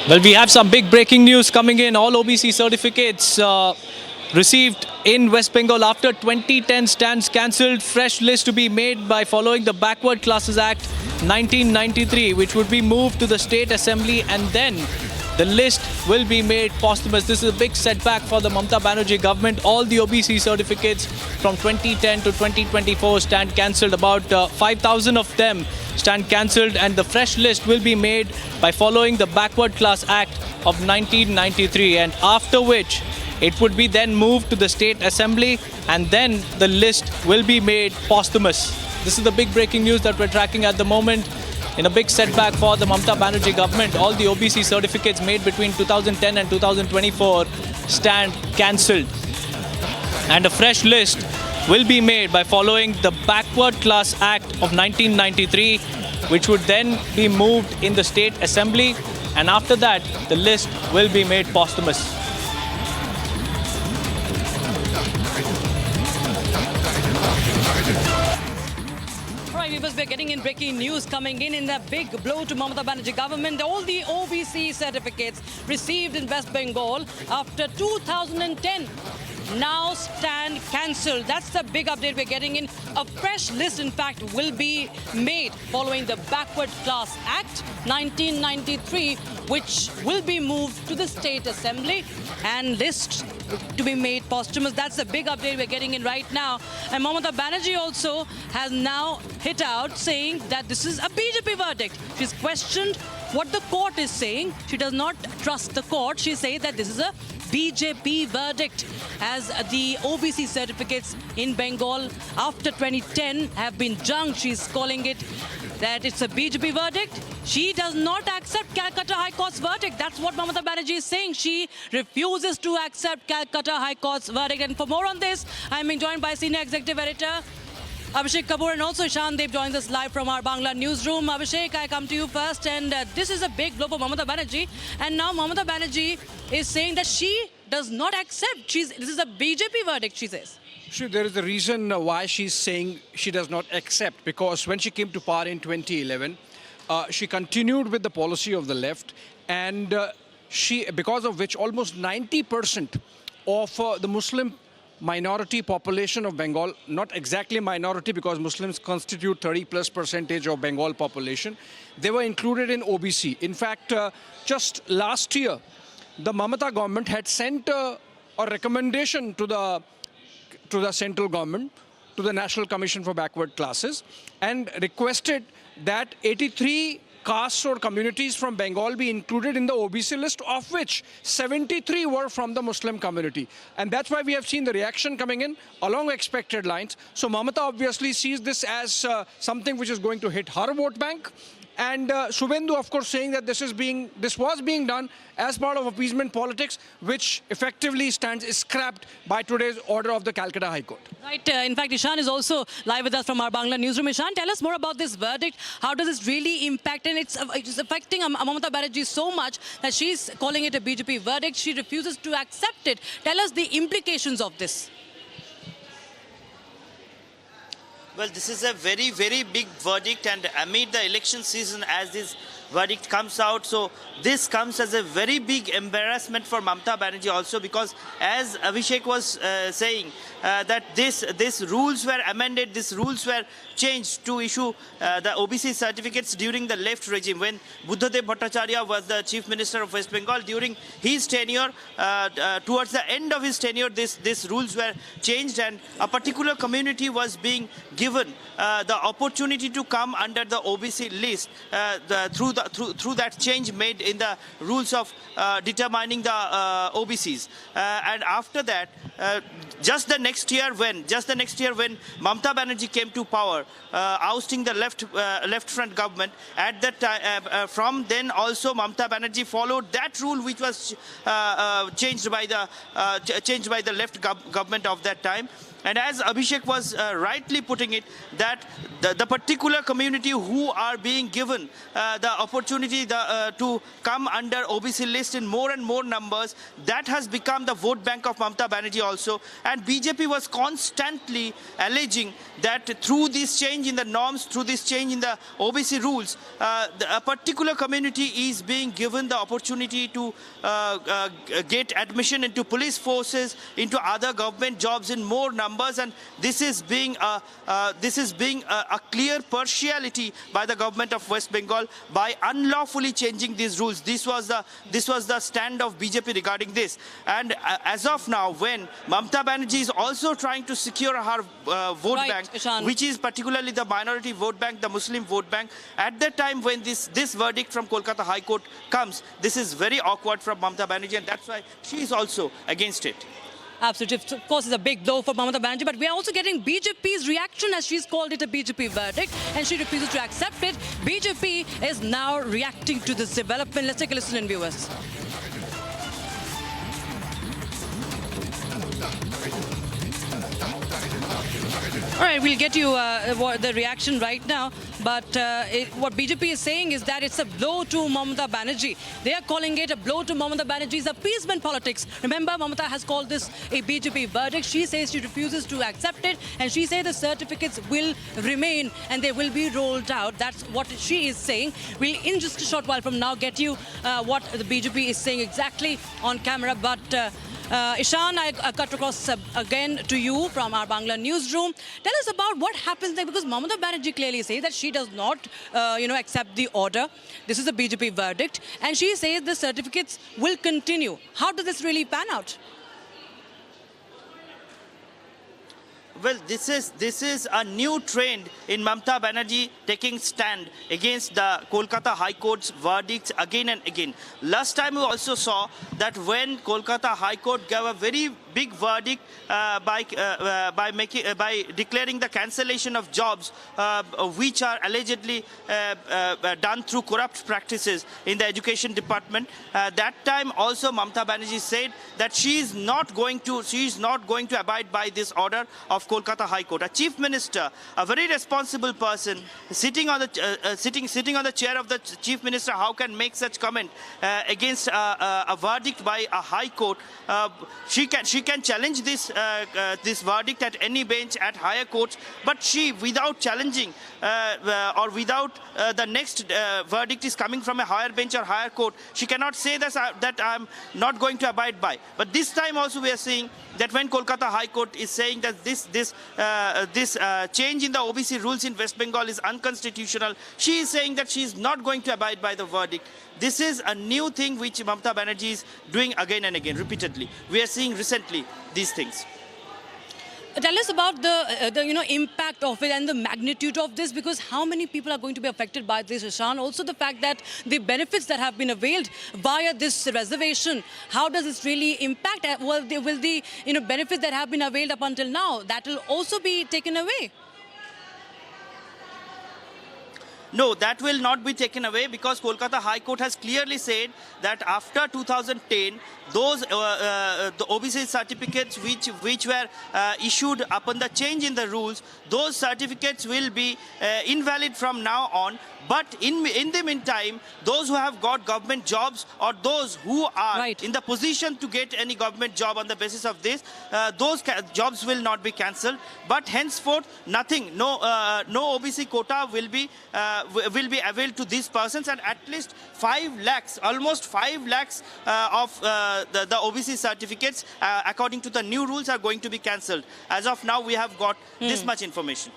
Well, we have some big breaking news coming in. All OBC certificates received in West Bengal after 2010 stands cancelled. Fresh list to be made by following the Backward Classes Act 1993, which would be moved to the State Assembly, and then the list will be made posthumous. This is a big setback for the Mamata Banerjee government. All the OBC certificates from 2010 to 2024 stand cancelled. About 5,000 of them stand cancelled, and the fresh list will be made by following the Backward Class Act of 1993, and after which it would be then moved to the State Assembly, and then the list will be made posthumous. This is the big breaking news that we're tracking at the moment. In a big setback for the Mamata Banerjee government, all the OBC certificates made between 2010 and 2024 stand cancelled, and a fresh list will be made by following the Backward Class Act of 1993, which would then be moved in the State Assembly, and after that the list will be made posthumous. We're getting in breaking news coming in the big blow to Mamata Banerjee government. All the OBC certificates received in West Bengal after 2010 now stand cancelled. That's the big update we're getting in. A fresh list, in fact, will be made following the Backward Class Act 1993, which will be moved to the State Assembly, and list to be made posthumous. That's the big update we're getting in right now. And Mamata Banerjee also has now hit out saying that this is a BJP verdict. She's questioned what the court is saying. She does not trust the court. She says that this is a BJP verdict, as the OBC certificates in Bengal after 2010 have been junked. She's calling it that it's a BJP verdict. She does not accept Calcutta High Court's verdict. That's what Mamata Banerjee is saying. She refuses to accept Calcutta High Court's verdict. And for more on this, I'm being joined by Senior Executive Editor Abhishek Kapoor, and also Ishan Dev joins us live from our Bangla newsroom. Abhishek, I come to you first, and this is a big blow for Mamata Banerjee, and now Mamata Banerjee is saying that she does not accept. This is a BJP verdict, she says. Sure, there is a reason why she's saying she does not accept, because when she came to power in 2011, she continued with the policy of the left, and because of which almost 90% of the Muslim minority population of Bengal, not exactly minority because Muslims constitute 30+% of Bengal population, they were included in OBC. In fact, just last year, the Mamata government had sent a recommendation to the central government, to the National Commission for Backward Classes, and requested that 83 castes or communities from Bengal be included in the OBC list, of which 73 were from the Muslim community. And that's why we have seen the reaction coming in along expected lines. So Mamata obviously sees this as something which is going to hit her vote bank. And Subhendu, of course, saying that this was being done as part of appeasement politics, which effectively stands scrapped by today's order of the Calcutta High Court. Right. In fact, Ishan is also live with us from our Bangla newsroom. Ishan, tell us more about this verdict. How does this really impact? And it's affecting Mamata Banerjee so much that she's calling it a BJP verdict. She refuses to accept it. Tell us the implications of this. Well, this is a very, very big verdict, and amid the election season as this verdict comes out, so this comes as a very big embarrassment for Mamata Banerjee also, because as Abhishek was saying, that these rules were amended, these rules were changed to issue the OBC certificates during the left regime, when Buddhadev Bhattacharya was the Chief Minister of West Bengal. During his tenure, towards the end of his tenure, these rules were changed, and a particular community was being given the opportunity to come under the OBC list through that change made in the rules of determining the OBCs. And after that, just the next year when Mamata Banerjee came to power, ousting the left front government, at that time, from then also Mamata Banerjee followed that rule, which was changed by the left government of that time. And as Abhishek was rightly putting it, that the particular community who are being given the opportunity to come under OBC list in more and more numbers, that has become the vote bank of Mamata Banerjee also. And BJP was constantly alleging that through this change in the norms, through this change in the OBC rules, a particular community is being given the opportunity to get admission into police forces, into other government jobs in more numbers. And this is being a clear partiality by the government of West Bengal by unlawfully changing these rules. This was the stand of BJP regarding this. And as of now, when Mamata Banerjee is also trying to secure her vote bank, Ishan, which is particularly the minority vote bank, the Muslim vote bank, at the time when this verdict from Kolkata High Court comes, this is very awkward from Mamata Banerjee, and that's why she is also against it. Absolutely. Of course, it's a big blow for Mamata Banerjee, but we are also getting BJP's reaction, as she's called it a BJP verdict, and she refuses to accept it. BJP is now reacting to this development. Let's take a listen in, viewers. All right, we'll get you the reaction right now. But what BJP is saying is that it's a blow to Mamata Banerjee. They are calling it a blow to Mamata Banerjee's appeasement politics. Remember, Mamata has called this a BJP verdict. She says she refuses to accept it, and she says the certificates will remain and they will be rolled out. That's what she is saying. We'll, in just a short while from now, get you what the BJP is saying exactly on camera. But Ishan, I cut across again to you from our Bangla newsroom. Tell us about what happens there, because Mamata Banerjee clearly says that she does not, accept the order. This is a BJP verdict, and she says the certificates will continue. How does this really pan out? Well, this is a new trend in Mamata Banerjee taking stand against the Kolkata High Court's verdicts again and again. Last time we also saw that when Kolkata High Court gave a very big verdict by declaring the cancellation of jobs which are allegedly done through corrupt practices in the education department. That time also Mamata Banerjee said that she is not going to abide by this order of Kolkata High Court. A chief minister, a very responsible person, sitting on the chair of the chief minister, how can make such comment against a verdict by a high court? She can challenge this verdict at any bench at higher courts, but she, without challenging or without the next verdict is coming from a higher bench or higher court, she cannot say that I'm not going to abide by. But this time also we are seeing that when Kolkata High Court is saying that this change in the OBC rules in West Bengal is unconstitutional, she is saying that she is not going to abide by the verdict. This is a new thing which Mamata Banerjee is doing again and again, repeatedly. We are seeing recently these things. Tell us about the impact of it and the magnitude of this, because how many people are going to be affected by this, Ishan? Also the fact that the benefits that have been availed via this reservation, how does this really impact? Will the benefits that have been availed up until now, that will also be taken away? No, that will not be taken away, because Kolkata High Court has clearly said that after 2010, those the OBC certificates which were issued upon the change in the rules, those certificates will be invalid from now on. But in the meantime, those who have got government jobs or those who are in the position to get any government job on the basis of this, those jobs will not be cancelled. But henceforth, nothing, no OBC quota will be availed to these persons, and at least 5 lakhs, almost 5 lakhs of the OBC certificates, according to the new rules, are going to be cancelled. As of now, we have got this much information.